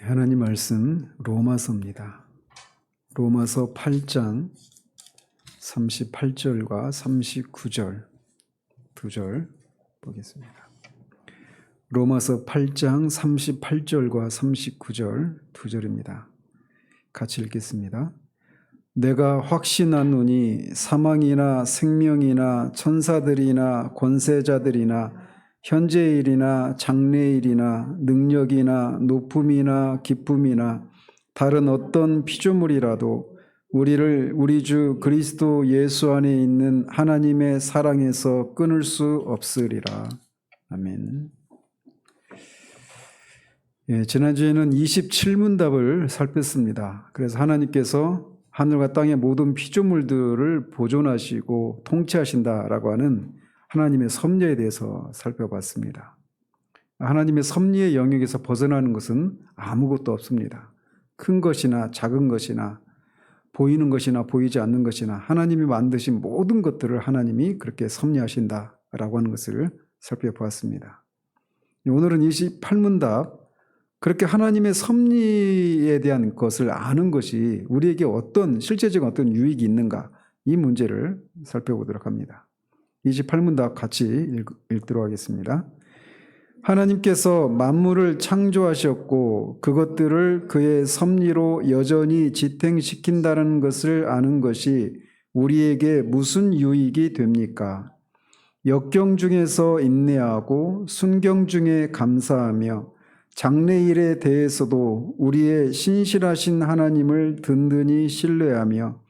하나님 말씀 로마서입니다. 로마서 8장 38절과 39절 두 절 보겠습니다. 로마서 8장 38절과 39절 두 절입니다. 같이 읽겠습니다. 내가 확신하노니 사망이나 생명이나 천사들이나 권세자들이나 현재일이나 장래일이나 능력이나 높음이나 기쁨이나 다른 어떤 피조물이라도 우리를 우리 주 그리스도 예수 안에 있는 하나님의 사랑에서 끊을 수 없으리라. 아멘. 지난주에는 27문답을 살폈습니다. 그래서 하나님께서 하늘과 땅의 모든 피조물들을 보존하시고 통치하신다라고 하는 하나님의 섭리에 대해서 살펴봤습니다. 하나님의 섭리의 영역에서 벗어나는 것은 아무것도 없습니다. 큰 것이나 작은 것이나 보이는 것이나 보이지 않는 것이나 하나님이 만드신 모든 것들을 하나님이 그렇게 섭리하신다라고 하는 것을 살펴보았습니다. 오늘은 28문답, 그렇게 하나님의 섭리에 대한 것을 아는 것이 우리에게 어떤 실제적인 어떤 유익이 있는가, 이 문제를 살펴보도록 합니다. 28문답 같이 읽도록 하겠습니다. 하나님께서 만물을 창조하셨고 그것들을 그의 섭리로 여전히 지탱시킨다는 것을 아는 것이 우리에게 무슨 유익이 됩니까? 역경 중에서 인내하고 순경 중에 감사하며 장래일에 대해서도 우리의 신실하신 하나님을 든든히 신뢰하며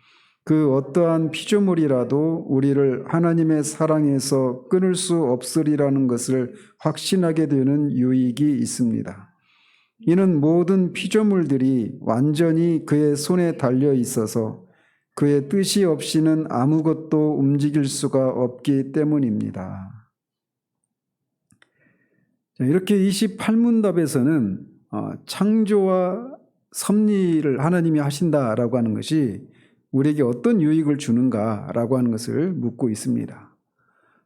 그 어떠한 피조물이라도 우리를 하나님의 사랑에서 끊을 수 없으리라는 것을 확신하게 되는 유익이 있습니다. 이는 모든 피조물들이 완전히 그의 손에 달려 있어서 그의 뜻이 없이는 아무것도 움직일 수가 없기 때문입니다. 이렇게 28문답에서는 창조와 섭리를 하나님이 하신다라고 하는 것이 우리에게 어떤 유익을 주는가라고 하는 것을 묻고 있습니다.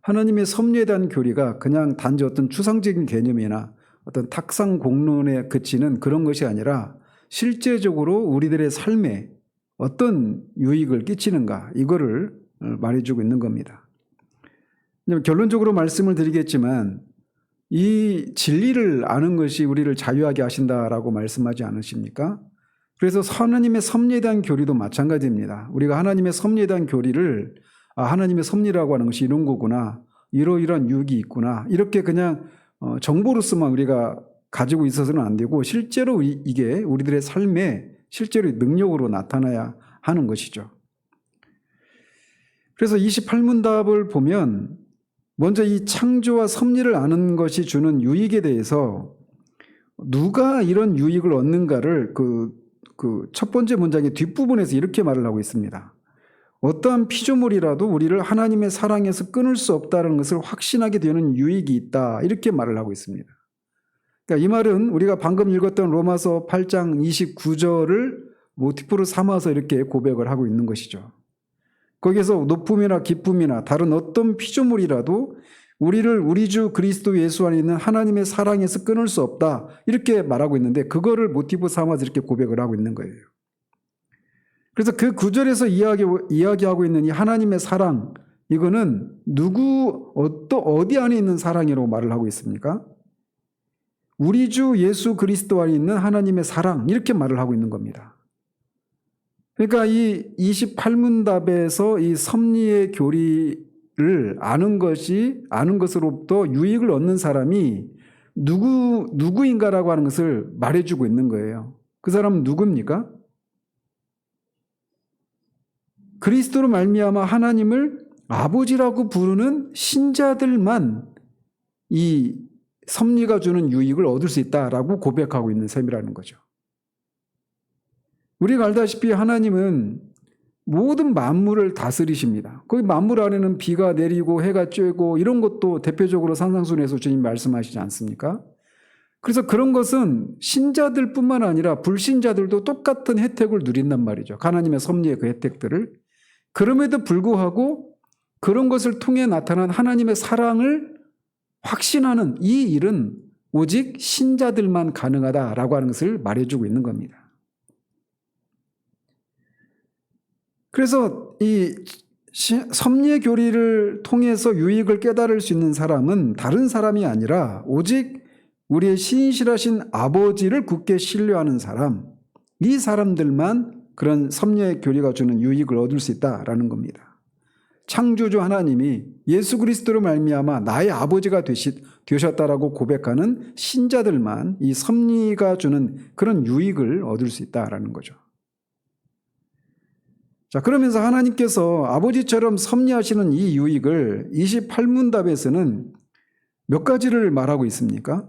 하나님의 섭리에 대한 교리가 그냥 단지 어떤 추상적인 개념이나 어떤 탁상 공론에 그치는 그런 것이 아니라 실제적으로 우리들의 삶에 어떤 유익을 끼치는가, 이거를 말해주고 있는 겁니다. 결론적으로 말씀을 드리겠지만 이 진리를 아는 것이 우리를 자유하게 하신다라고 말씀하지 않으십니까? 그래서 하나님의 섭리에 대한 교리도 마찬가지입니다. 우리가 하나님의 섭리에 대한 교리를 하나님의 섭리라고 하는 것이 이런 거구나, 이러이러한 유익이 있구나, 이렇게 그냥 정보로서만 우리가 가지고 있어서는 안 되고 실제로 이게 우리들의 삶에 실제로 능력으로 나타나야 하는 것이죠. 그래서 28문답을 보면 먼저 이 창조와 섭리를 아는 것이 주는 유익에 대해서 누가 이런 유익을 얻는가를 그 첫 번째 문장의 뒷부분에서 이렇게 말을 하고 있습니다. 어떠한 피조물이라도 우리를 하나님의 사랑에서 끊을 수 없다는 것을 확신하게 되는 유익이 있다, 이렇게 말을 하고 있습니다. 그러니까 이 말은 우리가 방금 읽었던 로마서 8장 29절을 모티프로 삼아서 이렇게 고백을 하고 있는 것이죠. 거기에서 높음이나 기쁨이나 다른 어떤 피조물이라도 우리를 우리 주 그리스도 예수 안에 있는 하나님의 사랑에서 끊을 수 없다, 이렇게 말하고 있는데 그거를 모티브 삼아서 이렇게 고백을 하고 있는 거예요. 그래서 그 구절에서 이야기하고 있는 이 하나님의 사랑, 이거는 어디 안에 있는 사랑이라고 말을 하고 있습니까? 우리 주 예수 그리스도 안에 있는 하나님의 사랑, 이렇게 말을 하고 있는 겁니다. 그러니까 이 28문답에서 이 섭리의 교리를 아는 것으로부터 유익을 얻는 사람이 누구인가라고 하는 것을 말해주고 있는 거예요. 그 사람은 누굽니까? 그리스도로 말미암아 하나님을 아버지라고 부르는 신자들만 이 섭리가 주는 유익을 얻을 수 있다라고 고백하고 있는 셈이라는 거죠. 우리가 알다시피 하나님은 모든 만물을 다스리십니다. 거기 만물 안에는 비가 내리고 해가 쬐고 이런 것도 대표적으로 산상수훈에서 주님 말씀하시지 않습니까? 그래서 그런 것은 신자들뿐만 아니라 불신자들도 똑같은 혜택을 누린단 말이죠. 하나님의 섭리의 그 혜택들을. 그럼에도 불구하고 그런 것을 통해 나타난 하나님의 사랑을 확신하는 이 일은 오직 신자들만 가능하다라고 하는 것을 말해주고 있는 겁니다. 그래서 이 섭리의 교리를 통해서 유익을 깨달을 수 있는 사람은 다른 사람이 아니라 오직 우리의 신실하신 아버지를 굳게 신뢰하는 사람, 이 사람들만 그런 섭리의 교리가 주는 유익을 얻을 수 있다라는 겁니다. 창조주 하나님이 예수 그리스도로 말미암아 나의 아버지가 되셨다라고 고백하는 신자들만 이 섭리가 주는 그런 유익을 얻을 수 있다라는 거죠. 자, 그러면서 하나님께서 아버지처럼 섭리하시는 이 유익을 28문답에서는 몇 가지를 말하고 있습니까?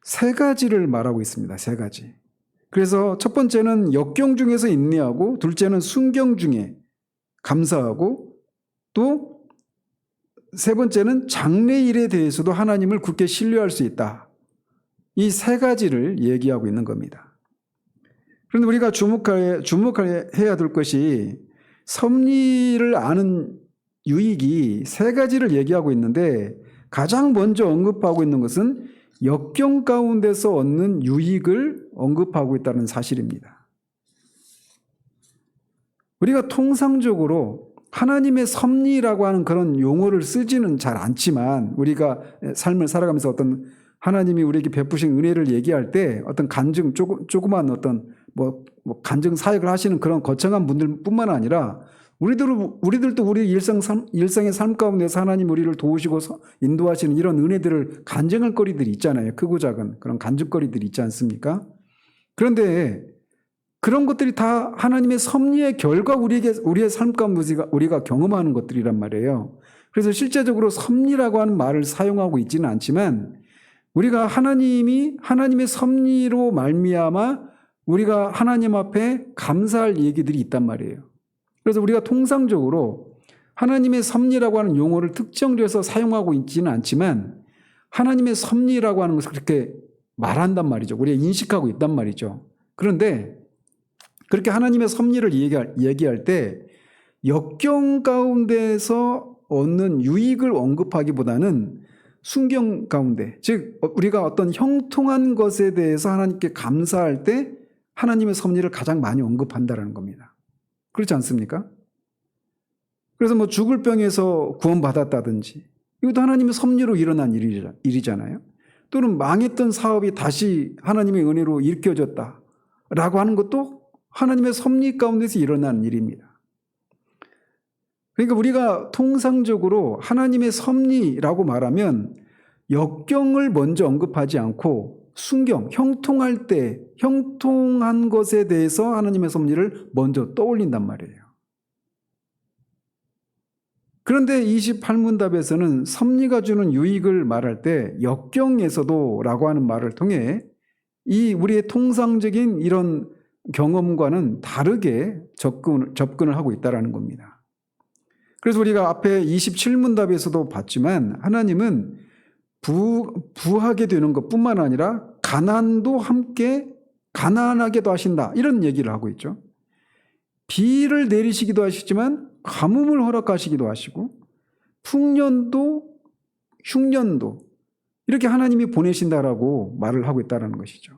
3가지를 말하고 있습니다. 3가지. 그래서 첫 번째는 역경 중에서 인내하고, 둘째는 순경 중에 감사하고, 또 세 번째는 장래일에 대해서도 하나님을 굳게 신뢰할 수 있다. 이 3가지를 얘기하고 있는 겁니다. 그런데 우리가 주목해야 될 것이 섭리를 아는 유익이 3가지를 얘기하고 있는데 가장 먼저 언급하고 있는 것은 역경 가운데서 얻는 유익을 언급하고 있다는 사실입니다. 우리가 통상적으로 하나님의 섭리라고 하는 그런 용어를 쓰지는 잘 않지만 우리가 삶을 살아가면서 어떤 하나님이 우리에게 베푸신 은혜를 얘기할 때 어떤 간증, 조그만 어떤 뭐 간증 사역을 하시는 그런 거창한 분들뿐만 아니라 우리들도 우리 일상의 삶 가운데서 하나님 우리를 도우시고 인도하시는 이런 은혜들을 간증할 거리들이 있잖아요. 크고 작은 그런 간증거리들이 있지 않습니까? 그런데 그런 것들이 다 하나님의 섭리의 결과 우리의 삶 가운데 우리가 경험하는 것들이란 말이에요. 그래서 실제적으로 섭리라고 하는 말을 사용하고 있지는 않지만 우리가 하나님의 섭리로 말미암아 우리가 하나님 앞에 감사할 얘기들이 있단 말이에요. 그래서 우리가 통상적으로 하나님의 섭리라고 하는 용어를 특정지어서 사용하고 있지는 않지만 하나님의 섭리라고 하는 것을 그렇게 말한단 말이죠. 우리가 인식하고 있단 말이죠. 그런데 그렇게 하나님의 섭리를 얘기할 때 역경 가운데서 얻는 유익을 언급하기보다는 순경 가운데, 즉 우리가 어떤 형통한 것에 대해서 하나님께 감사할 때 하나님의 섭리를 가장 많이 언급한다는 겁니다. 그렇지 않습니까? 그래서 뭐 죽을 병에서 구원받았다든지 이것도 하나님의 섭리로 일어난 일이잖아요. 또는 망했던 사업이 다시 하나님의 은혜로 일으켜졌다라고 하는 것도 하나님의 섭리 가운데서 일어나는 일입니다. 그러니까 우리가 통상적으로 하나님의 섭리라고 말하면 역경을 먼저 언급하지 않고 순경, 형통한 것에 대해서 하나님의 섭리를 먼저 떠올린단 말이에요. 그런데 28문답에서는 섭리가 주는 유익을 말할 때 역경에서도 라고 하는 말을 통해 이 우리의 통상적인 이런 경험과는 다르게 접근을 하고 있다는 겁니다. 그래서 우리가 앞에 27문답에서도 봤지만 하나님은 부하게 되는 것뿐만 아니라 가난도 함께 가난하게도 하신다 이런 얘기를 하고 있죠. 비를 내리시기도 하시지만 가뭄을 허락하시기도 하시고 풍년도 흉년도 이렇게 하나님이 보내신다라고 말을 하고 있다는 것이죠.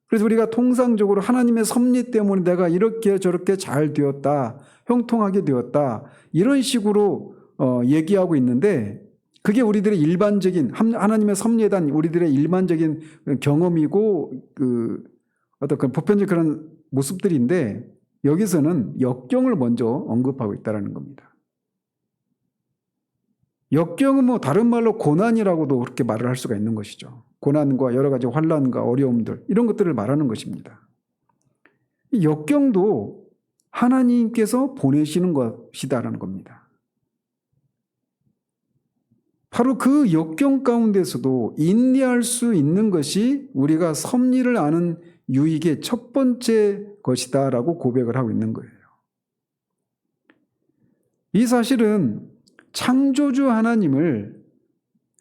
그래서 우리가 통상적으로 하나님의 섭리 때문에 내가 이렇게 저렇게 잘 되었다, 형통하게 되었다 이런 식으로 얘기하고 있는데 그게 우리들의 일반적인 하나님의 섭리에 대한 우리들의 일반적인 경험이고 어떤 보편적 그런 모습들인데 여기서는 역경을 먼저 언급하고 있다는 겁니다. 역경은 뭐 다른 말로 고난이라고도 그렇게 말을 할 수가 있는 것이죠. 고난과 여러 가지 환난과 어려움들 이런 것들을 말하는 것입니다. 이 역경도 하나님께서 보내시는 것이다라는 겁니다. 바로 그 역경 가운데서도 인내할 수 있는 것이 우리가 섭리를 아는 유익의 첫 번째 것이다라고 고백을 하고 있는 거예요. 이 사실은 창조주 하나님을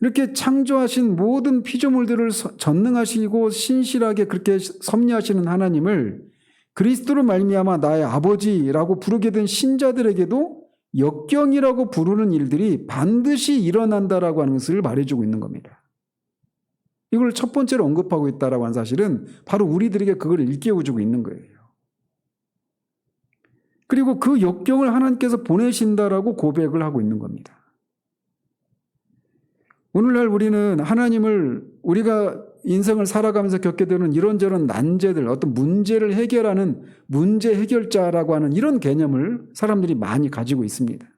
이렇게 창조하신 모든 피조물들을 전능하시고 신실하게 그렇게 섭리하시는 하나님을 그리스도로 말미암아 나의 아버지라고 부르게 된 신자들에게도 역경이라고 부르는 일들이 반드시 일어난다라고 하는 것을 말해주고 있는 겁니다. 이걸 첫 번째로 언급하고 있다라고 하는 사실은 바로 우리들에게 그걸 일깨워주고 있는 거예요. 그리고 그 역경을 하나님께서 보내신다라고 고백을 하고 있는 겁니다. 오늘날 우리는 하나님을 우리가 인생을 살아가면서 겪게 되는 이런저런 난제들, 어떤 문제를 해결하는 문제 해결자라고 하는 이런 개념을 사람들이 많이 가지고 있습니다.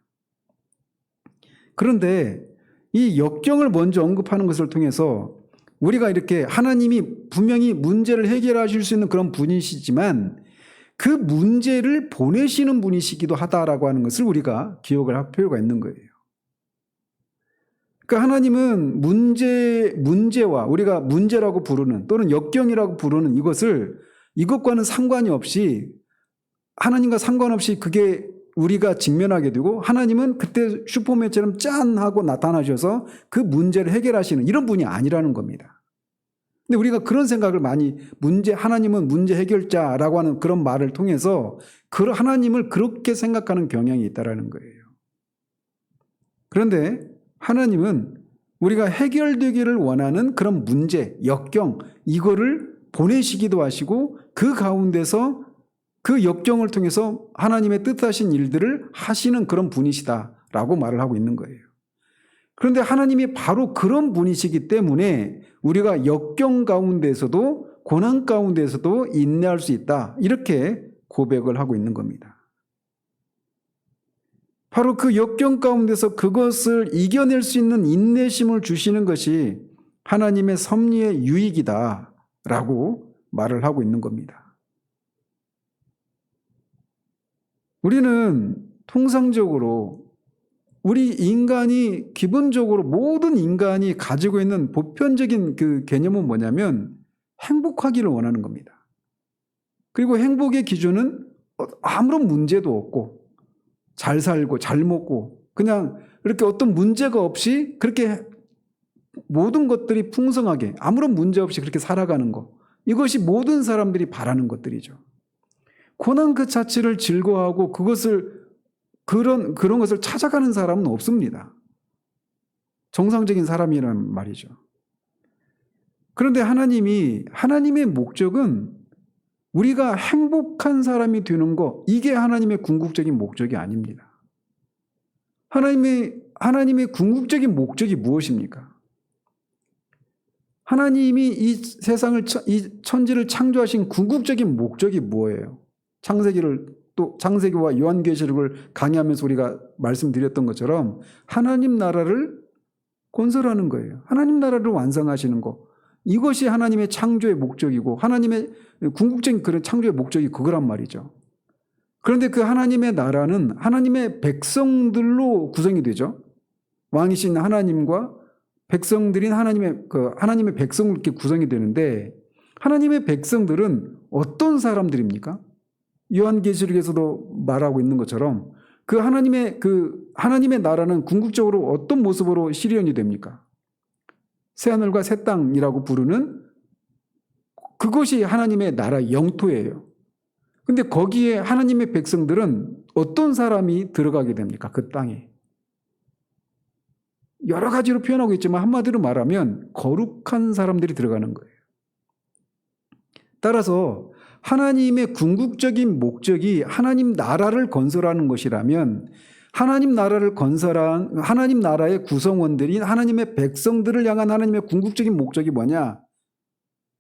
그런데 이 역경을 먼저 언급하는 것을 통해서 우리가 이렇게 하나님이 분명히 문제를 해결하실 수 있는 그런 분이시지만 그 문제를 보내시는 분이시기도 하다라고 하는 것을 우리가 기억을 할 필요가 있는 거예요. 그러니까 하나님은 문제와 우리가 문제라고 부르는 또는 역경이라고 부르는 이것과는 상관이 없이 하나님과 상관없이 그게 우리가 직면하게 되고 하나님은 그때 슈퍼맨처럼 짠 하고 나타나셔서 그 문제를 해결하시는 이런 분이 아니라는 겁니다. 근데 우리가 그런 생각을 많이 하나님은 문제 해결자라고 하는 그런 말을 통해서 하나님을 그렇게 생각하는 경향이 있다라는 거예요. 그런데 하나님은 우리가 해결되기를 원하는 그런 문제, 역경 이거를 보내시기도 하시고 그 가운데서 그 역경을 통해서 하나님의 뜻하신 일들을 하시는 그런 분이시다라고 말을 하고 있는 거예요. 그런데 하나님이 바로 그런 분이시기 때문에 우리가 역경 가운데서도 고난 가운데서도 인내할 수 있다 이렇게 고백을 하고 있는 겁니다. 바로 그 역경 가운데서 그것을 이겨낼 수 있는 인내심을 주시는 것이 하나님의 섭리의 유익이다라고 말을 하고 있는 겁니다. 우리는 통상적으로 우리 인간이 기본적으로 모든 인간이 가지고 있는 보편적인 그 개념은 뭐냐면 행복하기를 원하는 겁니다. 그리고 행복의 기준은 아무런 문제도 없고 잘 살고 잘 먹고 그냥 이렇게 어떤 문제가 없이 그렇게 모든 것들이 풍성하게 아무런 문제 없이 그렇게 살아가는 것 이것이 모든 사람들이 바라는 것들이죠. 고난 그 자체를 즐거워하고 그런 것을 찾아가는 사람은 없습니다. 정상적인 사람이란 말이죠. 그런데 하나님의 목적은 우리가 행복한 사람이 되는 거 이게 하나님의 궁극적인 목적이 아닙니다. 하나님의 궁극적인 목적이 무엇입니까? 하나님이 이 세상을 이 천지를 창조하신 궁극적인 목적이 뭐예요? 창세기와 요한계시록을 강의하면서 우리가 말씀드렸던 것처럼 하나님 나라를 건설하는 거예요. 하나님 나라를 완성하시는 거. 이것이 하나님의 창조의 목적이고 하나님의 궁극적인 그런 창조의 목적이 그거란 말이죠. 그런데 그 하나님의 나라는 하나님의 백성들로 구성이 되죠. 왕이신 하나님과 백성들인 하나님의 백성으로 이렇게 구성이 되는데 하나님의 백성들은 어떤 사람들입니까? 요한계시록에서도 말하고 있는 것처럼 그 하나님의 나라는 궁극적으로 어떤 모습으로 실현이 됩니까? 새하늘과 새 땅이라고 부르는 그것이 하나님의 나라 영토예요. 근데 거기에 하나님의 백성들은 어떤 사람이 들어가게 됩니까? 그 땅에. 여러 가지로 표현하고 있지만 한마디로 말하면 거룩한 사람들이 들어가는 거예요. 따라서 하나님의 궁극적인 목적이 하나님 나라를 건설하는 것이라면 하나님 나라의 구성원들인 하나님의 백성들을 향한 하나님의 궁극적인 목적이 뭐냐?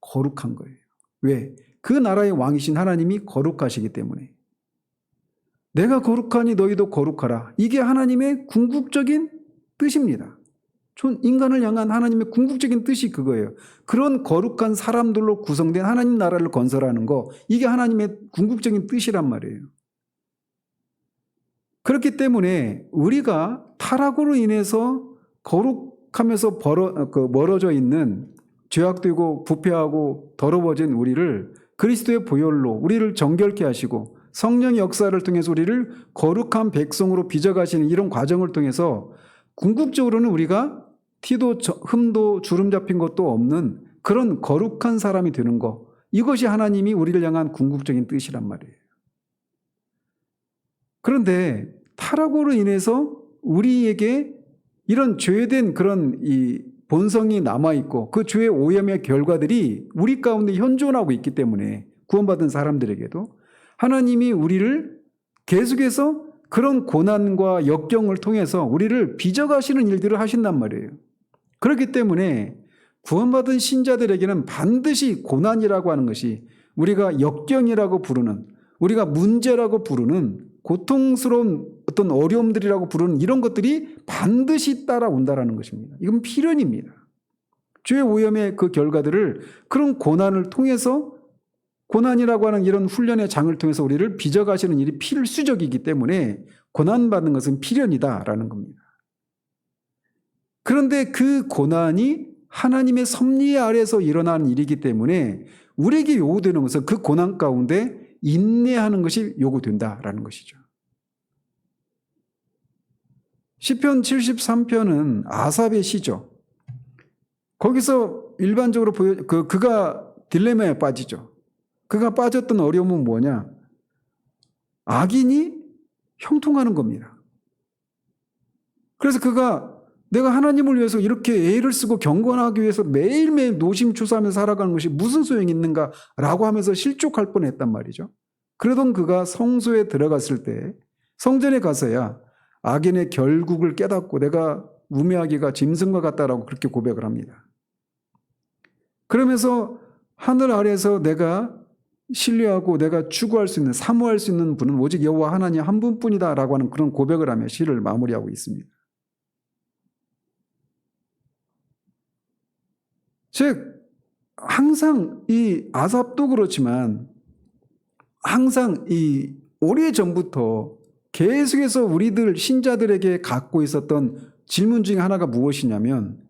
거룩한 거예요. 왜? 그 나라의 왕이신 하나님이 거룩하시기 때문에. 내가 거룩하니 너희도 거룩하라. 이게 하나님의 궁극적인 뜻입니다. 인간을 향한 하나님의 궁극적인 뜻이 그거예요. 그런 거룩한 사람들로 구성된 하나님 나라를 건설하는 거, 이게 하나님의 궁극적인 뜻이란 말이에요. 그렇기 때문에 우리가 타락으로 인해서 거룩하면서 멀어져 있는 죄악되고 부패하고 더러워진 우리를 그리스도의 보혈로 우리를 정결케 하시고 성령의 역사를 통해서 우리를 거룩한 백성으로 빚어가시는 이런 과정을 통해서 궁극적으로는 우리가 티도 흠도 주름 잡힌 것도 없는 그런 거룩한 사람이 되는 것, 이것이 하나님이 우리를 향한 궁극적인 뜻이란 말이에요. 그런데 타락으로 인해서 우리에게 이런 죄된 그런 이 본성이 남아있고 그 죄의 오염의 결과들이 우리 가운데 현존하고 있기 때문에 구원받은 사람들에게도 하나님이 우리를 계속해서 그런 고난과 역경을 통해서 우리를 빚어가시는 일들을 하신단 말이에요. 그렇기 때문에 구원받은 신자들에게는 반드시 고난이라고 하는 것이 우리가 역경이라고 부르는, 우리가 문제라고 부르는 고통스러운 어떤 어려움들이라고 부르는 이런 것들이 반드시 따라온다라는 것입니다. 이건 필연입니다. 죄의 오염의 그 결과들을 그런 고난을 통해서, 고난이라고 하는 이런 훈련의 장을 통해서 우리를 빚어가시는 일이 필수적이기 때문에 고난받는 것은 필연이다라는 겁니다. 그런데 그 고난이 하나님의 섭리 아래에서 일어나는 일이기 때문에 우리에게 요구되는 것은 그 고난 가운데 인내하는 것이 요구된다라는 것이죠. 시편 73편은 아삽의 시죠. 거기서 일반적으로 그가 딜레마에 빠지죠. 그가 빠졌던 어려움은 뭐냐? 악인이 형통하는 겁니다. 그래서 그가 내가 하나님을 위해서 이렇게 애를 쓰고 경건하기 위해서 매일매일 노심초사하면서 살아가는 것이 무슨 소용이 있는가라고 하면서 실족할 뻔했단 말이죠. 그러던 그가 성소에 들어갔을 때 성전에 가서야 악인의 결국을 깨닫고 내가 우매하기가 짐승과 같다라고 그렇게 고백을 합니다. 그러면서 하늘 아래에서 내가 신뢰하고 내가 추구할 수 있는, 사모할 수 있는 분은 오직 여호와 하나님 한 분뿐이다라고 하는 그런 고백을 하며 시를 마무리하고 있습니다. 즉 항상 이 아삽도 그렇지만 항상 이 오래전부터 계속해서 우리들 신자들에게 갖고 있었던 질문 중에 하나가 무엇이냐면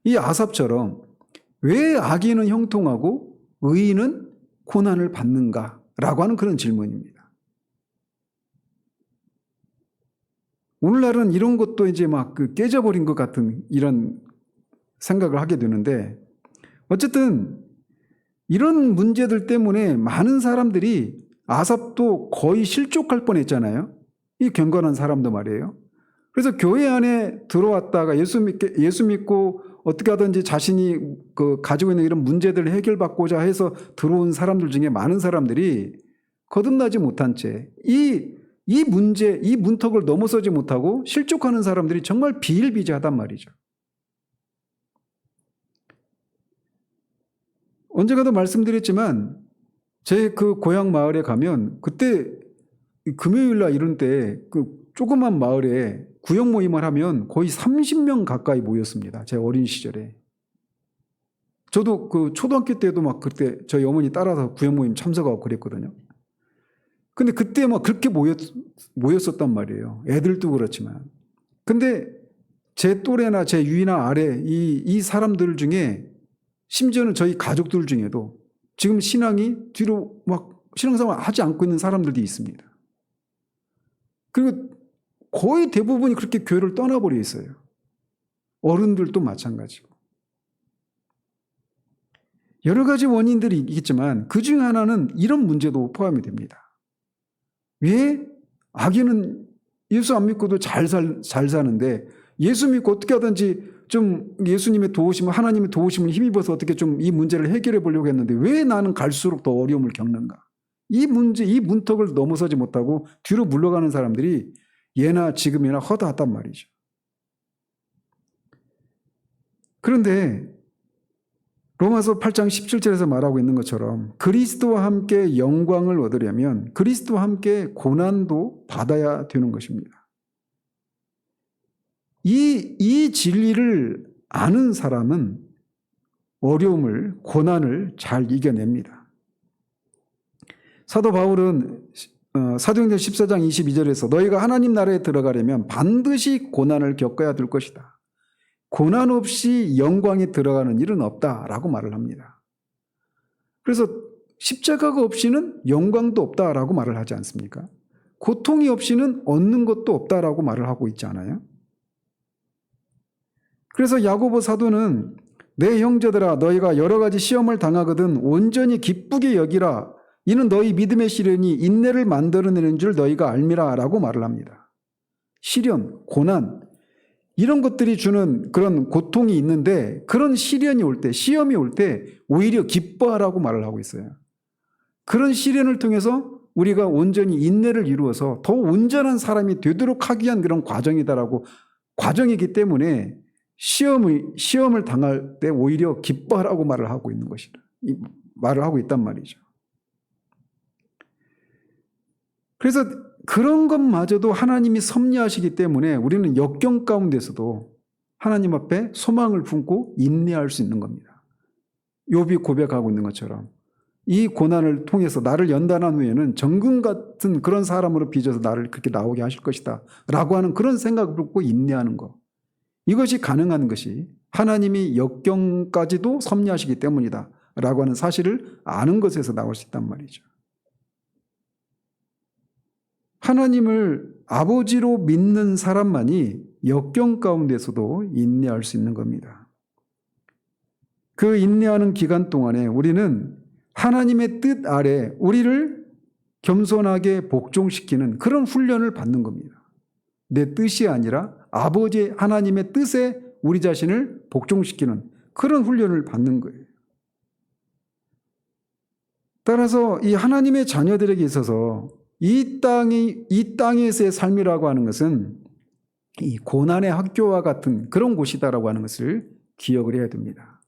이 아삽처럼 왜 악인은 형통하고 의인은 고난을 받는가라고 하는 그런 질문입니다. 오늘날은 이런 것도 이제 막 깨져버린 것 같은 이런 생각을 하게 되는데 어쨌든 이런 문제들 때문에 많은 사람들이 아삽도 거의 실족할 뻔했잖아요. 이 경건한 사람도 말이에요. 그래서 교회 안에 들어왔다가 예수 믿고 어떻게 하든지 자신이 가지고 있는 이런 문제들을 해결받고자 해서 들어온 사람들 중에 많은 사람들이 거듭나지 못한 채 이 문제, 이 문턱을 넘어서지 못하고 실족하는 사람들이 정말 비일비재하단 말이죠. 언젠가도 말씀드렸지만 제 그 고향 마을에 가면 그때 금요일날 이런 때 그 조그만 마을에 구역 모임을 하면 거의 30명 가까이 모였습니다. 제 어린 시절에. 저도 그 초등학교 때도 막 그때 저희 어머니 따라서 구역 모임 참석하고 그랬거든요. 근데 그때 막 그렇게 모였었단 말이에요. 애들도 그렇지만. 근데 제 또래나 제 위나 아래 이 사람들 중에 심지어는 저희 가족들 중에도 지금 신앙이 뒤로 막 신앙생활 하지 않고 있는 사람들도 있습니다. 그리고 거의 대부분이 그렇게 교회를 떠나버려 있어요. 어른들도 마찬가지고. 여러 가지 원인들이 있겠지만 그 중에 하나는 이런 문제도 포함이 됩니다. 왜 악인은 예수 안 믿고도 잘 사는데 예수 믿고 어떻게 하든지 좀 예수님의 도우심을, 하나님의 도우심을 힘입어서 어떻게 좀 이 문제를 해결해 보려고 했는데 왜 나는 갈수록 더 어려움을 겪는가? 이 문제, 이 문턱을 넘어서지 못하고 뒤로 물러가는 사람들이 예나 지금이나 허다하단 말이죠. 그런데 로마서 8장 17절에서 말하고 있는 것처럼 그리스도와 함께 영광을 얻으려면 그리스도와 함께 고난도 받아야 되는 것입니다. 이 진리를 아는 사람은 어려움을, 고난을 잘 이겨냅니다. 사도 바울은 사도행전 14장 22절에서 너희가 하나님 나라에 들어가려면 반드시 고난을 겪어야 될 것이다. 고난 없이 영광에 들어가는 일은 없다라고 말을 합니다. 그래서 십자가가 없이는 영광도 없다라고 말을 하지 않습니까? 고통이 없이는 얻는 것도 없다라고 말을 하고 있지 않아요? 그래서 야고보 사도는 내 형제들아 너희가 여러 가지 시험을 당하거든 온전히 기쁘게 여기라. 이는 너희 믿음의 시련이 인내를 만들어내는 줄 너희가 알미라 라고 말을 합니다. 시련, 고난 이런 것들이 주는 그런 고통이 있는데 그런 시련이 올 때, 시험이 올 때 오히려 기뻐하라고 말을 하고 있어요. 그런 시련을 통해서 우리가 온전히 인내를 이루어서 더 온전한 사람이 되도록 하기 위한 그런 과정이다라고, 과정이기 때문에 시험을 당할 때 오히려 기뻐하라고 말을 하고 있는 것이다. 말을 하고 있단 말이죠. 그래서 그런 것마저도 하나님이 섭리하시기 때문에 우리는 역경 가운데서도 하나님 앞에 소망을 품고 인내할 수 있는 겁니다. 욥이 고백하고 있는 것처럼 이 고난을 통해서 나를 연단한 후에는 정금 같은 그런 사람으로 빚어서 나를 그렇게 나오게 하실 것이다 라고 하는 그런 생각을 갖고 인내하는 것, 이것이 가능한 것이 하나님이 역경까지도 섭리하시기 때문이다 라고 하는 사실을 아는 것에서 나올 수 있단 말이죠. 하나님을 아버지로 믿는 사람만이 역경 가운데서도 인내할 수 있는 겁니다. 그 인내하는 기간 동안에 우리는 하나님의 뜻 아래 우리를 겸손하게 복종시키는 그런 훈련을 받는 겁니다. 내 뜻이 아니라 아버지 하나님의 뜻에 우리 자신을 복종시키는 그런 훈련을 받는 거예요. 따라서 이 하나님의 자녀들에게 있어서 이 땅에서의 삶이라고 하는 것은 이 고난의 학교와 같은 그런 곳이다라고 하는 것을 기억을 해야 됩니다.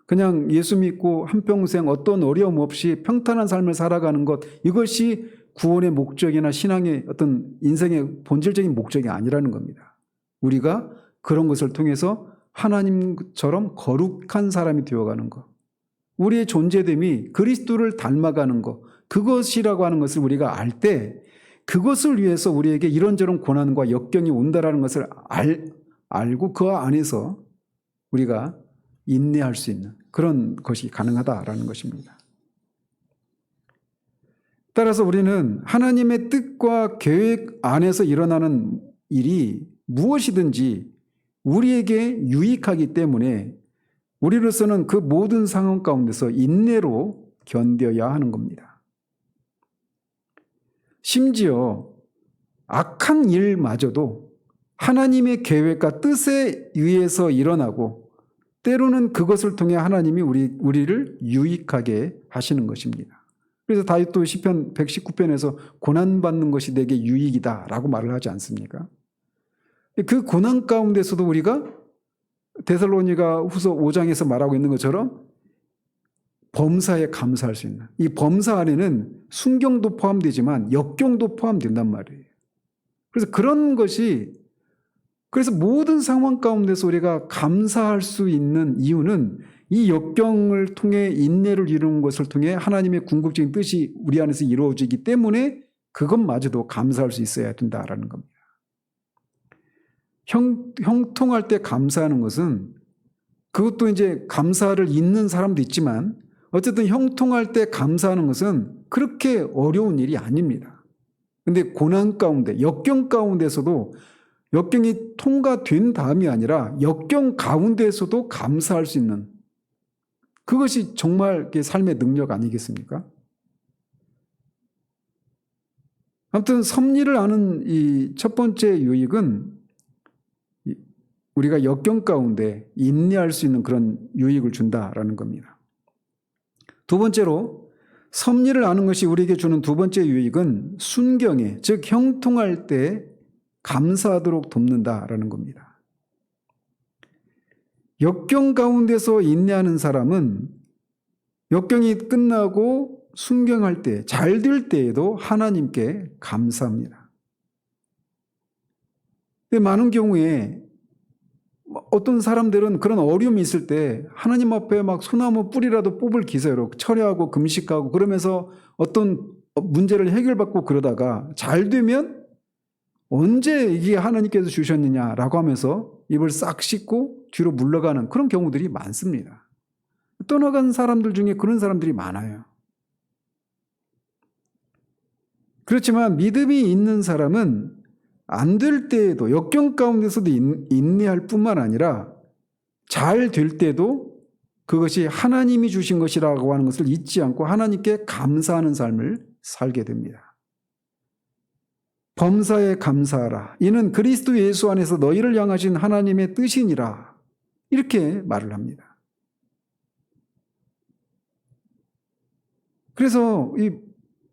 그냥 예수 믿고 한평생 어떤 어려움 없이 평탄한 삶을 살아가는 것, 이것이 구원의 목적이나 신앙의 어떤 인생의 본질적인 목적이 아니라는 겁니다. 우리가 그런 것을 통해서 하나님처럼 거룩한 사람이 되어가는 것, 우리의 존재됨이 그리스도를 닮아가는 것, 그것이라고 하는 것을 우리가 알 때 그것을 위해서 우리에게 이런저런 고난과 역경이 온다라는 것을 알고 그 안에서 우리가 인내할 수 있는 그런 것이 가능하다라는 것입니다. 따라서 우리는 하나님의 뜻과 계획 안에서 일어나는 일이 무엇이든지 우리에게 유익하기 때문에 우리로서는 그 모든 상황 가운데서 인내로 견뎌야 하는 겁니다. 심지어 악한 일마저도 하나님의 계획과 뜻에 의해서 일어나고 때로는 그것을 통해 하나님이 우리를 유익하게 하시는 것입니다. 그래서 다윗도 시편 119편에서 고난받는 것이 내게 유익이다 라고 말을 하지 않습니까? 그 고난 가운데서도 우리가 데살로니가 후서 5장에서 말하고 있는 것처럼 범사에 감사할 수 있는, 이 범사 안에는 순경도 포함되지만 역경도 포함된단 말이에요. 그래서 그런 것이, 그래서 모든 상황 가운데서 우리가 감사할 수 있는 이유는 이 역경을 통해 인내를 이루는 것을 통해 하나님의 궁극적인 뜻이 우리 안에서 이루어지기 때문에 그것마저도 감사할 수 있어야 된다라는 겁니다. 형통할 때 감사하는 것은, 그것도 이제 감사를 잇는 사람도 있지만 어쨌든 형통할 때 감사하는 것은 그렇게 어려운 일이 아닙니다. 근데 고난 가운데, 역경 가운데서도 역경이 통과된 다음이 아니라 역경 가운데서도 감사할 수 있는, 그것이 정말 삶의 능력 아니겠습니까? 아무튼 섭리를 아는 이 첫 번째 유익은 우리가 역경 가운데 인내할 수 있는 그런 유익을 준다라는 겁니다. 두 번째로 섭리를 아는 것이 우리에게 주는 두 번째 유익은 순경에, 즉 형통할 때 감사하도록 돕는다라는 겁니다. 역경 가운데서 인내하는 사람은 역경이 끝나고 순경할 때, 잘 될 때에도 하나님께 감사합니다. 근데 많은 경우에 어떤 사람들은 그런 어려움이 있을 때 하나님 앞에 막 소나무 뿌리라도 뽑을 기세로 철회하고 금식하고 그러면서 어떤 문제를 해결받고 그러다가 잘 되면 언제 이게 하나님께서 주셨느냐라고 하면서 입을 싹 씻고 뒤로 물러가는 그런 경우들이 많습니다. 떠나간 사람들 중에 그런 사람들이 많아요. 그렇지만 믿음이 있는 사람은 안 될 때에도, 역경 가운데서도 인내할 뿐만 아니라 잘 될 때도 그것이 하나님이 주신 것이라고 하는 것을 잊지 않고 하나님께 감사하는 삶을 살게 됩니다. 범사에 감사하라. 이는 그리스도 예수 안에서 너희를 향하신 하나님의 뜻이니라. 이렇게 말을 합니다. 그래서 이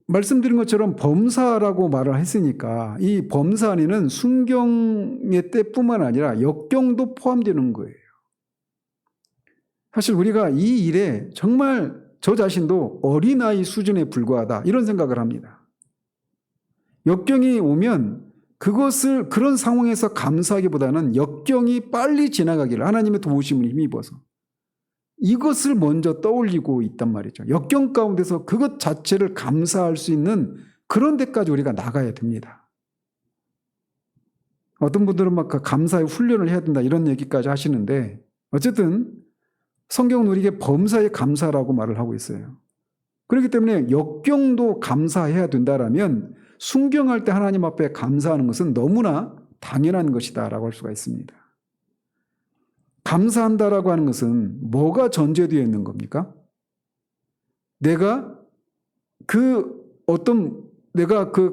말씀드린 것처럼 범사라고 말을 했으니까 이 범사 안에는 순경의 때뿐만 아니라 역경도 포함되는 거예요. 사실 우리가 이 일에 정말 저 자신도 어린아이 수준에 불과하다 이런 생각을 합니다. 역경이 오면 그런 상황에서 감사하기보다는 역경이 빨리 지나가기를 하나님의 도우심을 힘입어서 이것을 먼저 떠올리고 있단 말이죠. 역경 가운데서 그것 자체를 감사할 수 있는 그런 데까지 우리가 나가야 됩니다. 어떤 분들은 막 감사의 훈련을 해야 된다 이런 얘기까지 하시는데 어쨌든 성경은 우리에게 범사에 감사라고 말을 하고 있어요. 그렇기 때문에 역경도 감사해야 된다라면 순경할 때 하나님 앞에 감사하는 것은 너무나 당연한 것이다라고 할 수가 있습니다. 감사한다라고 하는 것은 뭐가 전제되어 있는 겁니까? 내가 그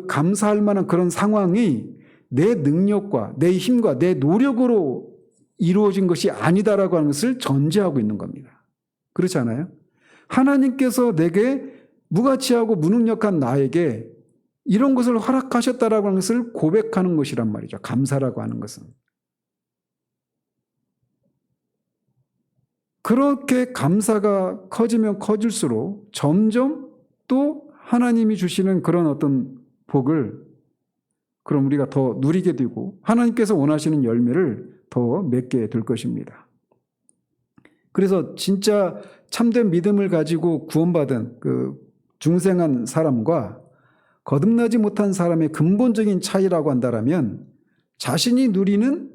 감사할 만한 그런 상황이 내 능력과 내 힘과 내 노력으로 이루어진 것이 아니다라고 하는 것을 전제하고 있는 겁니다. 그렇지 않아요? 하나님께서 내게 무가치하고 무능력한 나에게 이런 것을 허락하셨다라고 하는 것을 고백하는 것이란 말이죠. 감사라고 하는 것은. 그렇게 감사가 커지면 커질수록 점점 또 하나님이 주시는 그런 어떤 복을 그럼 우리가 더 누리게 되고 하나님께서 원하시는 열매를 더 맺게 될 것입니다. 그래서 진짜 참된 믿음을 가지고 구원받은 그 중생한 사람과 거듭나지 못한 사람의 근본적인 차이라고 한다면 자신이 누리는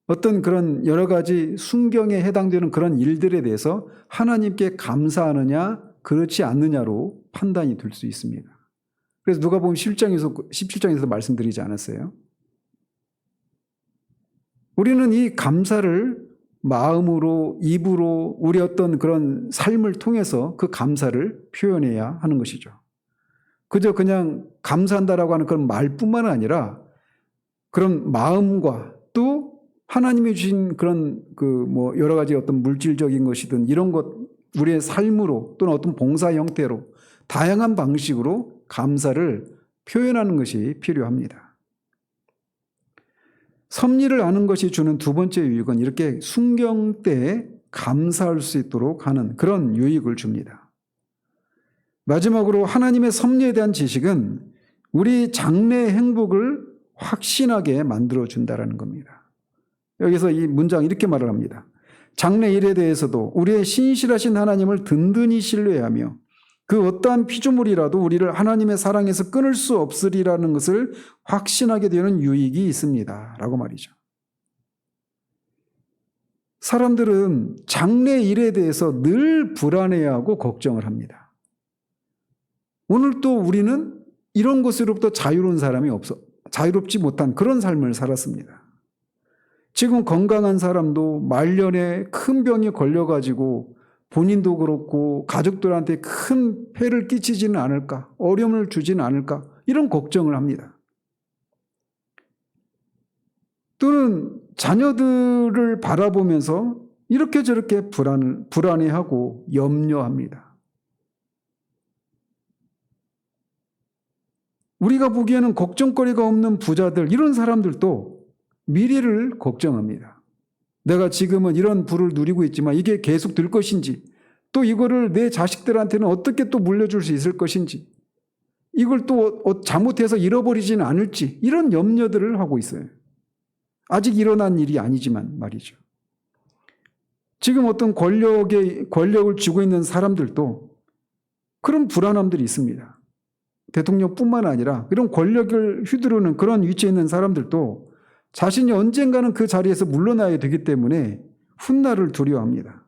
어떤 그런 여러 가지 순경에 해당되는 그런 일들에 대해서 하나님께 감사하느냐 그렇지 않느냐로 판단이 될 수 있습니다. 그래서 누가복음 17장에서 말씀드리지 않았어요? 우리는 이 감사를 마음으로 입으로 우리 어떤 그런 삶을 통해서 그 감사를 표현해야 하는 것이죠. 그저 그냥 감사한다라고 하는 그런 말뿐만 아니라 그런 마음과 또 하나님이 주신 그런 여러 가지 어떤 물질적인 것이든 이런 것 우리의 삶으로 또는 어떤 봉사 형태로 다양한 방식으로 감사를 표현하는 것이 필요합니다. 섭리를 아는 것이 주는 두 번째 유익은 이렇게 순경 때에 감사할 수 있도록 하는 그런 유익을 줍니다. 마지막으로 하나님의 섭리에 대한 지식은 우리 장래의 행복을 확신하게 만들어준다는 겁니다. 여기서 이 문장 이렇게 말을 합니다. 장래 일에 대해서도 우리의 신실하신 하나님을 든든히 신뢰하며 그 어떠한 피조물이라도 우리를 하나님의 사랑에서 끊을 수 없으리라는 것을 확신하게 되는 유익이 있습니다. 라고 말이죠. 사람들은 장래 일에 대해서 늘 불안해하고 걱정을 합니다. 오늘 또 우리는 이런 것으로부터 자유로운 사람이 자유롭지 못한 그런 삶을 살았습니다. 지금 건강한 사람도 말년에 큰 병이 걸려가지고 본인도 그렇고 가족들한테 큰 폐를 끼치지는 않을까, 어려움을 주지는 않을까 이런 걱정을 합니다. 또는 자녀들을 바라보면서 이렇게 저렇게 불안해하고 염려합니다. 우리가 보기에는 걱정거리가 없는 부자들 이런 사람들도 미래를 걱정합니다. 내가 지금은 이런 부를 누리고 있지만 이게 계속 될 것인지 또 이거를 내 자식들한테는 어떻게 또 물려줄 수 있을 것인지 이걸 또 잘못해서 잃어버리지는 않을지 이런 염려들을 하고 있어요. 아직 일어난 일이 아니지만 말이죠. 지금 어떤 권력을 쥐고 있는 사람들도 그런 불안함들이 있습니다. 대통령뿐만 아니라 이런 권력을 휘두르는 그런 위치에 있는 사람들도 자신이 언젠가는 그 자리에서 물러나야 되기 때문에 훗날을 두려워합니다.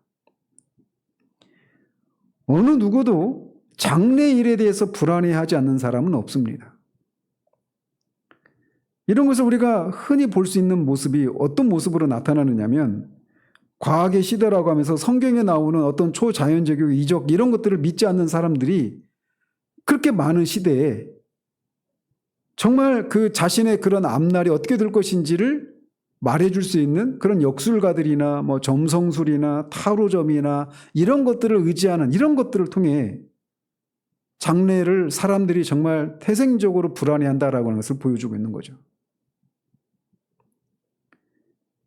어느 누구도 장래 일에 대해서 불안해하지 않는 사람은 없습니다. 이런 것을 우리가 흔히 볼 수 있는 모습이 어떤 모습으로 나타나느냐면 과학의 시대라고 하면서 성경에 나오는 어떤 초자연적 이적 이런 것들을 믿지 않는 사람들이 그렇게 많은 시대에 정말 그 자신의 그런 앞날이 어떻게 될 것인지를 말해줄 수 있는 그런 역술가들이나 뭐 점성술이나 타로점이나 이런 것들을 의지하는 이런 것들을 통해 장래를 사람들이 정말 태생적으로 불안해한다라고 하는 것을 보여주고 있는 거죠.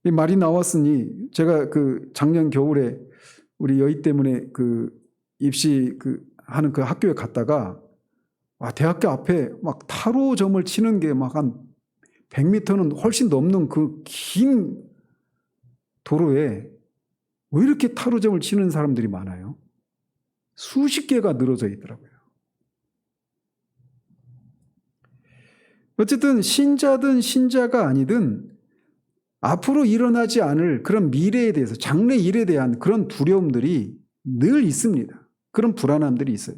이 말이 나왔으니 제가 그 작년 겨울에 우리 여의 때문에 그 입시 하는 그 학교에 갔다가 대학교 앞에 막 타로점을 치는 게 막 한 100m는 훨씬 넘는 그 긴 도로에 왜 이렇게 타로점을 치는 사람들이 많아요? 수십 개가 늘어져 있더라고요. 어쨌든 신자든 신자가 아니든 앞으로 일어나지 않을 그런 미래에 대해서 장래 일에 대한 그런 두려움들이 늘 있습니다. 그런 불안함들이 있어요.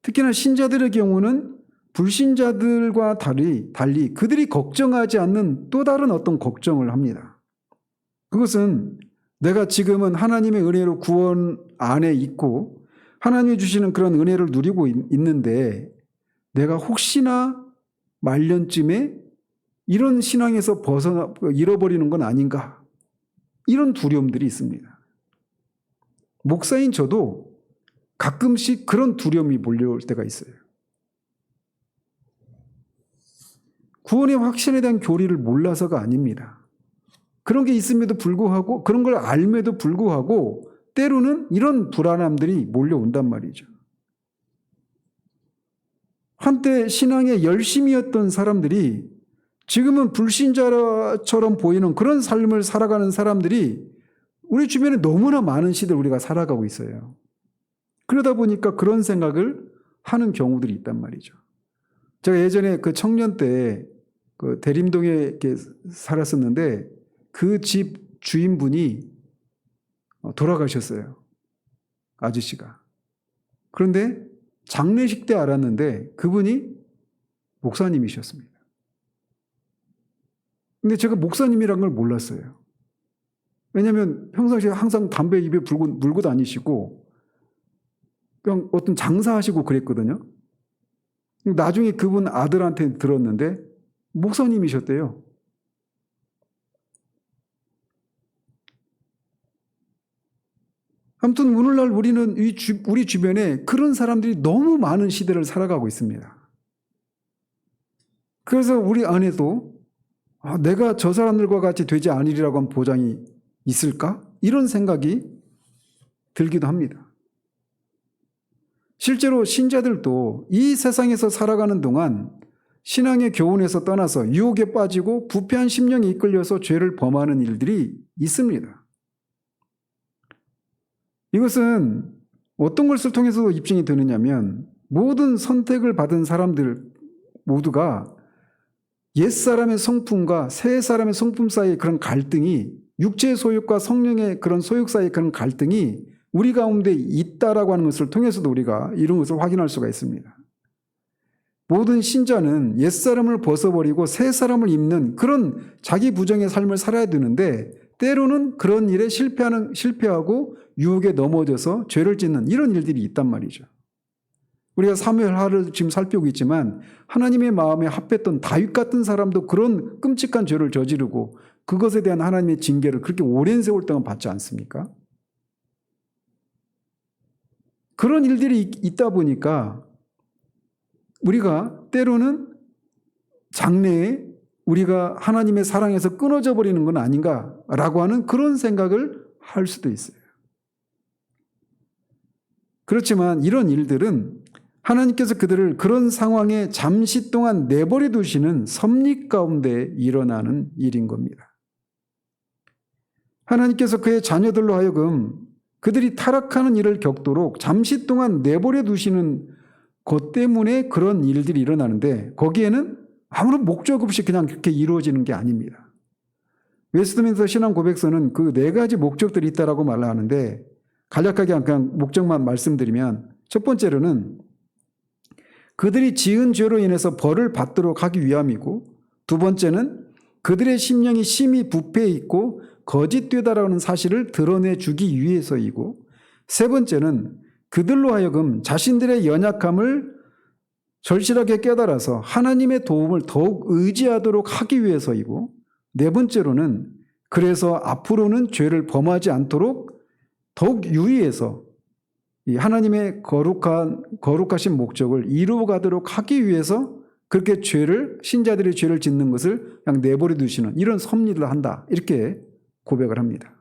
특히나 신자들의 경우는 불신자들과 달리 그들이 걱정하지 않는 또 다른 어떤 걱정을 합니다. 그것은 내가 지금은 하나님의 은혜로 구원 안에 있고 하나님이 주시는 그런 은혜를 누리고 있는데 내가 혹시나 말년쯤에 이런 신앙에서 잃어버리는 건 아닌가, 이런 두려움들이 있습니다. 목사인 저도 가끔씩 그런 두려움이 몰려올 때가 있어요. 구원의 확신에 대한 교리를 몰라서가 아닙니다. 그런 게 있음에도 불구하고, 그런 걸 알면도 불구하고 때로는 이런 불안함들이 몰려온단 말이죠. 한때 신앙에 열심이었던 사람들이 지금은 불신자처럼 보이는 그런 삶을 살아가는 사람들이 우리 주변에 너무나 많은 시대를 우리가 살아가고 있어요. 그러다 보니까 그런 생각을 하는 경우들이 있단 말이죠. 제가 예전에 그 청년 때 그 대림동에 이렇게 살았었는데 그 집 주인분이 돌아가셨어요. 아저씨가. 그런데 장례식 때 알았는데 그분이 목사님이셨습니다. 근데 제가 목사님이란 걸 몰랐어요. 왜냐하면 평상시에 항상 담배 입에 물고 다니시고 그냥 어떤 장사하시고 그랬거든요. 나중에 그분 아들한테 들었는데 목사님이셨대요. 아무튼 오늘날 우리는 우리 주변에 그런 사람들이 너무 많은 시대를 살아가고 있습니다. 그래서 우리 안에도 내가 저 사람들과 같이 되지 않으리라고 한 보장이 있을까? 이런 생각이 들기도 합니다. 실제로 신자들도 이 세상에서 살아가는 동안 신앙의 교훈에서 떠나서 유혹에 빠지고 부패한 심령에 이끌려서 죄를 범하는 일들이 있습니다. 이것은 어떤 것을 통해서도 입증이 되느냐면 모든 선택을 받은 사람들 모두가 옛사람의 성품과 새사람의 성품 사이의 그런 갈등이, 육체의 소욕과 성령의 그런 소욕 사이의 그런 갈등이 우리 가운데 있다라고 하는 것을 통해서도 우리가 이런 것을 확인할 수가 있습니다. 모든 신자는 옛사람을 벗어버리고 새사람을 입는 그런 자기 부정의 삶을 살아야 되는데 때로는 그런 일에 실패하고 유혹에 넘어져서 죄를 짓는 이런 일들이 있단 말이죠. 우리가 사무엘하를 지금 살피고 있지만 하나님의 마음에 합했던 다윗 같은 사람도 그런 끔찍한 죄를 저지르고 그것에 대한 하나님의 징계를 그렇게 오랜 세월 동안 받지 않습니까? 그런 일들이 있다 보니까 우리가 때로는 장래에 우리가 하나님의 사랑에서 끊어져 버리는 건 아닌가라고 하는 그런 생각을 할 수도 있어요. 그렇지만 이런 일들은 하나님께서 그들을 그런 상황에 잠시 동안 내버려 두시는 섭리 가운데 일어나는 일인 겁니다. 하나님께서 그의 자녀들로 하여금 그들이 타락하는 일을 겪도록 잠시 동안 내버려 두시는 것 때문에 그런 일들이 일어나는데 거기에는 아무런 목적 없이 그냥 그렇게 이루어지는 게 아닙니다. 웨스트민스터 신앙 고백서는 그 4가지 목적들이 있다라고 말하는데 간략하게 그냥 목적만 말씀드리면 첫 번째로는 그들이 지은 죄로 인해서 벌을 받도록 하기 위함이고 두 번째는 그들의 심령이 심히 부패해 있고 거짓되다라는 사실을 드러내주기 위해서이고 세 번째는 그들로 하여금 자신들의 연약함을 절실하게 깨달아서 하나님의 도움을 더욱 의지하도록 하기 위해서이고, 네 번째로는 그래서 앞으로는 죄를 범하지 않도록 더욱 유의해서 이 하나님의 거룩하신 목적을 이루어가도록 하기 위해서 그렇게 신자들이 죄를 짓는 것을 그냥 내버려 두시는 이런 섭리를 한다. 이렇게 고백을 합니다.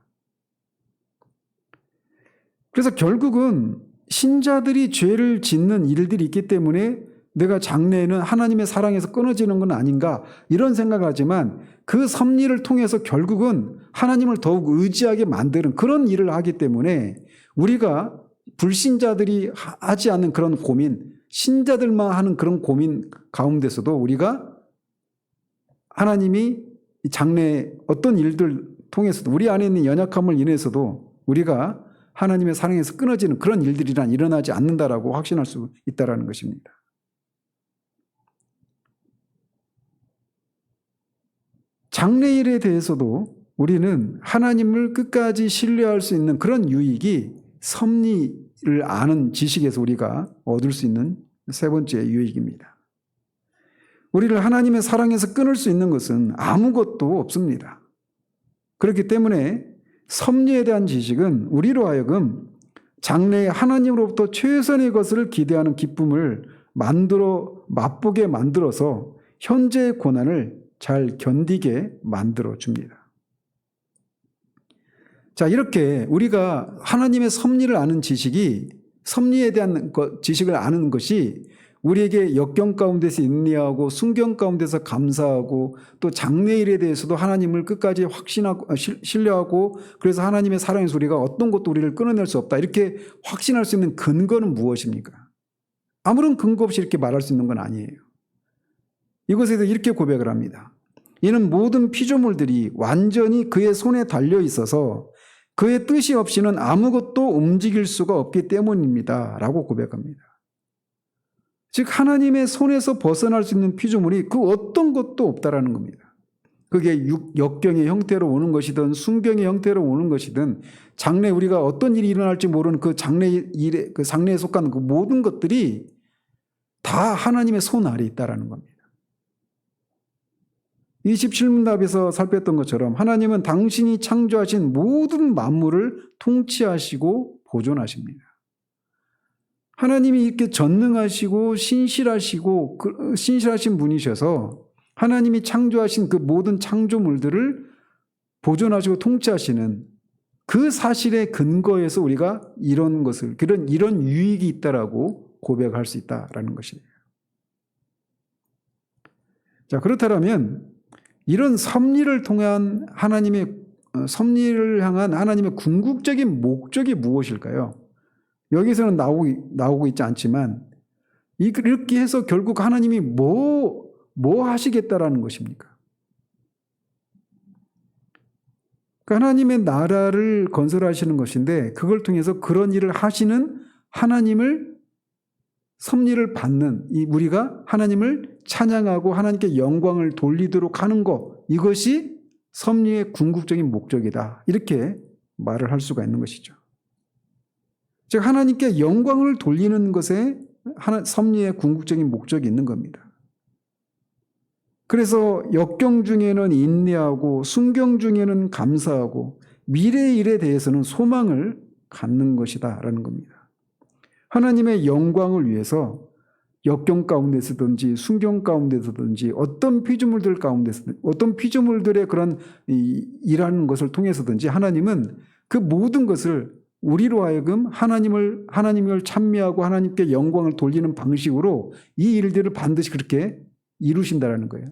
그래서 결국은 신자들이 죄를 짓는 일들이 있기 때문에 내가 장래에는 하나님의 사랑에서 끊어지는 건 아닌가 이런 생각하지만 그 섭리를 통해서 결국은 하나님을 더욱 의지하게 만드는 그런 일을 하기 때문에 우리가 불신자들이 하지 않는 그런 고민, 신자들만 하는 그런 고민 가운데서도 우리가 하나님이 장래에 어떤 일들 통해서도 우리 안에 있는 연약함을 인해서도 우리가 하나님의 사랑에서 끊어지는 그런 일들이란 일어나지 않는다라고 확신할 수 있다는 것입니다. 장래일에 대해서도 우리는 하나님을 끝까지 신뢰할 수 있는 그런 유익이 섭리를 아는 지식에서 우리가 얻을 수 있는 세 번째 유익입니다. 우리를 하나님의 사랑에서 끊을 수 있는 것은 아무것도 없습니다. 그렇기 때문에 섭리에 대한 지식은 우리로 하여금 장래에 하나님으로부터 최선의 것을 기대하는 기쁨을 맛보게 만들어서 현재의 고난을 잘 견디게 만들어 줍니다. 자, 이렇게 우리가 하나님의 섭리를 아는 지식이 섭리에 대한 지식을 아는 것이 우리에게 역경 가운데서 인내하고 순경 가운데서 감사하고 또 장래일에 대해서도 하나님을 끝까지 확신하고 신뢰하고 그래서 하나님의 사랑에서 우리가 어떤 것도 우리를 끊어낼 수 없다 이렇게 확신할 수 있는 근거는 무엇입니까? 아무런 근거 없이 이렇게 말할 수 있는 건 아니에요. 이것에 대해서 이렇게 고백을 합니다. 이는 모든 피조물들이 완전히 그의 손에 달려 있어서 그의 뜻이 없이는 아무것도 움직일 수가 없기 때문입니다. 라고 고백합니다. 즉 하나님의 손에서 벗어날 수 있는 피조물이 그 어떤 것도 없다라는 겁니다. 그게 역경의 형태로 오는 것이든 순경의 형태로 오는 것이든 장래 우리가 어떤 일이 일어날지 모르는 그 장래에 속한 그 모든 것들이 다 하나님의 손 아래 있다라는 겁니다. 27문답에서 살폈던 것처럼 하나님은 당신이 창조하신 모든 만물을 통치하시고 보존하십니다. 하나님이 이렇게 전능하시고 신실하신 분이셔서 하나님이 창조하신 그 모든 창조물들을 보존하시고 통치하시는 그 사실의 근거에서 우리가 이런 것을 이런 유익이 있다라고 고백할 수 있다라는 것이에요. 자, 그렇다면 이런 섭리를 통한 섭리를 향한 하나님의 궁극적인 목적이 무엇일까요? 여기서는 나오고 있지 않지만 이렇게 해서 결국 하나님이 뭐 하시겠다라는 것입니까? 그러니까 하나님의 나라를 건설하시는 것인데 그걸 통해서 그런 일을 하시는 하나님을 섭리를 받는 우리가 하나님을 찬양하고 하나님께 영광을 돌리도록 하는 것 이것이 섭리의 궁극적인 목적이다. 이렇게 말을 할 수가 있는 것이죠. 즉 하나님께 영광을 돌리는 것에 섭리의 궁극적인 목적이 있는 겁니다. 그래서 역경 중에는 인내하고 순경 중에는 감사하고 미래의 일에 대해서는 소망을 갖는 것이다라는 겁니다. 하나님의 영광을 위해서 역경 가운데서든지 순경 가운데서든지 어떤 피조물들 가운데서든지 어떤 피조물들의 그런 일하는 것을 통해서든지 하나님은 그 모든 것을 우리로 하여금 하나님을 찬미하고 하나님께 영광을 돌리는 방식으로 이 일들을 반드시 그렇게 이루신다라는 거예요.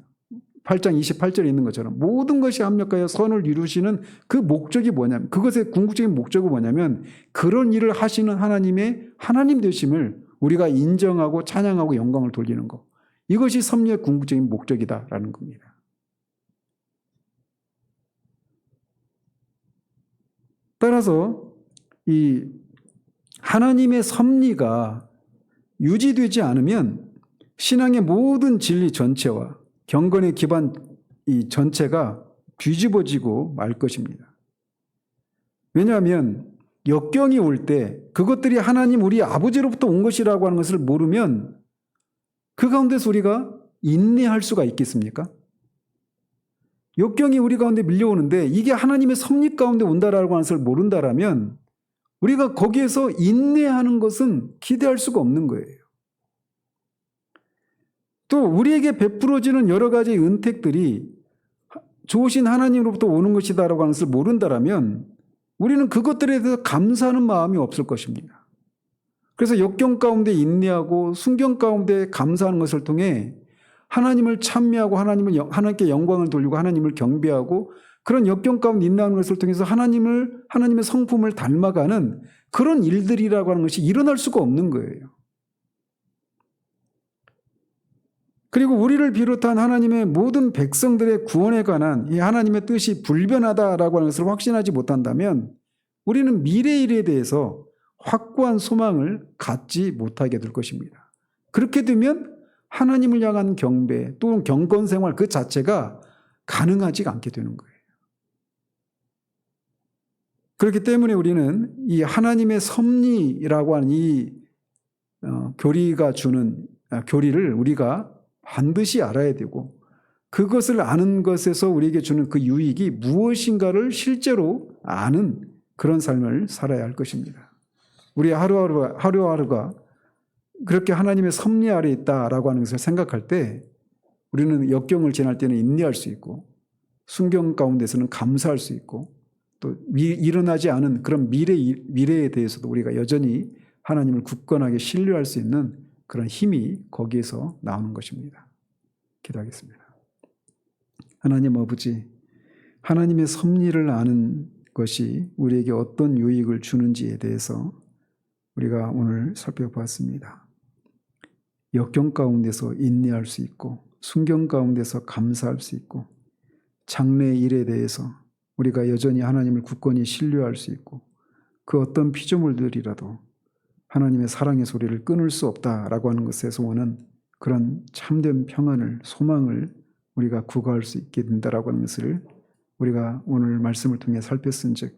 8장 28절에 있는 것처럼 모든 것이 합력하여 선을 이루시는 그 목적이 뭐냐면 그것의 궁극적인 목적은 뭐냐면 그런 일을 하시는 하나님의 하나님 되심을 우리가 인정하고 찬양하고 영광을 돌리는 것. 이것이 섭리의 궁극적인 목적이다라는 겁니다. 따라서 이 하나님의 섭리가 유지되지 않으면 신앙의 모든 진리 전체와 경건의 기반 이 전체가 뒤집어지고 말 것입니다. 왜냐하면 역경이 올 때 그것들이 하나님 우리 아버지로부터 온 것이라고 하는 것을 모르면 그 가운데서 우리가 인내할 수가 있겠습니까? 역경이 우리 가운데 밀려오는데 이게 하나님의 섭리 가운데 온다라고 하는 것을 모른다라면 우리가 거기에서 인내하는 것은 기대할 수가 없는 거예요. 또 우리에게 베풀어지는 여러 가지 은택들이 좋으신 하나님으로부터 오는 것이다라고 하는 것을 모른다라면 우리는 그것들에 대해서 감사하는 마음이 없을 것입니다. 그래서 역경 가운데 인내하고 순경 가운데 감사하는 것을 통해 하나님을 찬미하고 하나님께 영광을 돌리고 하나님을 경배하고 그런 역경 가운데 인내하는 것을 통해서 하나님의 성품을 닮아가는 그런 일들이라고 하는 것이 일어날 수가 없는 거예요. 그리고 우리를 비롯한 하나님의 모든 백성들의 구원에 관한 이 하나님의 뜻이 불변하다라고 하는 것을 확신하지 못한다면 우리는 미래 일에 대해서 확고한 소망을 갖지 못하게 될 것입니다. 그렇게 되면 하나님을 향한 경배 또는 경건 생활 그 자체가 가능하지 않게 되는 거예요. 그렇기 때문에 우리는 이 하나님의 섭리라고 하는 이 교리가 주는 교리를 우리가 반드시 알아야 되고 그것을 아는 것에서 우리에게 주는 그 유익이 무엇인가를 실제로 아는 그런 삶을 살아야 할 것입니다. 우리 하루하루가 그렇게 하나님의 섭리 아래 있다라고 하는 것을 생각할 때 우리는 역경을 지날 때는 인내할 수 있고 순경 가운데서는 감사할 수 있고 또 일어나지 않은 그런 미래에 대해서도 우리가 여전히 하나님을 굳건하게 신뢰할 수 있는 그런 힘이 거기에서 나오는 것입니다. 기도하겠습니다. 하나님 아버지, 하나님의 섭리를 아는 것이 우리에게 어떤 유익을 주는지에 대해서 우리가 오늘 살펴보았습니다. 역경 가운데서 인내할 수 있고 순경 가운데서 감사할 수 있고 장래의 일에 대해서 우리가 여전히 하나님을 굳건히 신뢰할 수 있고 그 어떤 피조물들이라도 하나님의 사랑의 소리를 끊을 수 없다라고 하는 것에서 오는 그런 참된 평안을 소망을 우리가 구가할 수 있게 된다라고 하는 것을 우리가 오늘 말씀을 통해 살폈은즉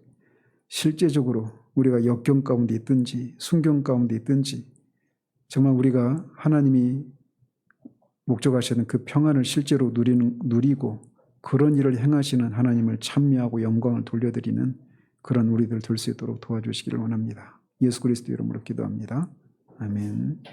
실제적으로 우리가 역경 가운데 있든지 순경 가운데 있든지 정말 우리가 하나님이 목적하시는 그 평안을 실제로 누리고 그런 일을 행하시는 하나님을 찬미하고 영광을 돌려드리는 그런 우리들 될 수 있도록 도와주시기를 원합니다. 예수 그리스도 이름으로 기도합니다. 아멘.